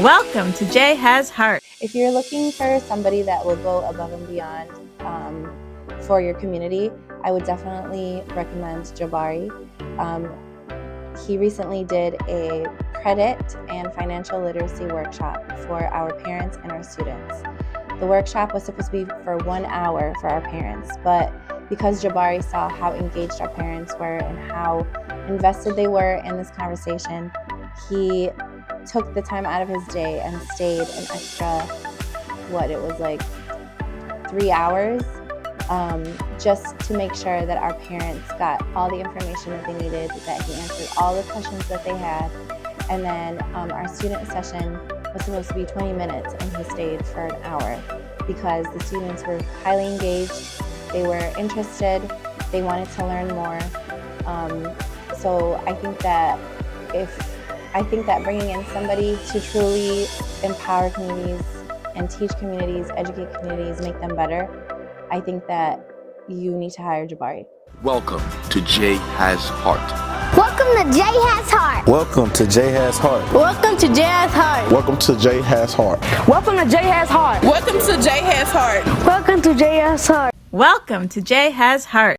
Welcome to J Has Heart. If you're looking for somebody that will go above and beyond for your community, I would definitely recommend Jabari. He recently did a credit and financial literacy workshop for our parents and our students. The workshop was supposed to be for 1 hour for our parents, but because Jabari saw how engaged our parents were and how invested they were in this conversation, he took the time out of his day and stayed an extra, 3 hours, just to make sure that our parents got all the information that they needed, that he answered all the questions that they had. And then our student session was supposed to be 20 minutes and he stayed for an hour because the students were highly engaged, they were interested, they wanted to learn more. So I think that bringing in somebody to truly empower communities and teach communities, educate communities, make them better, I think that you need to hire Jabari. Welcome to J Has Heart. Welcome to J Has Heart. Welcome to J Has Heart. Welcome to J Has Heart. Welcome to J Has Heart. Welcome to J Has Heart. Welcome to J Has Heart. Welcome to J Has Heart. Welcome to J Has Heart.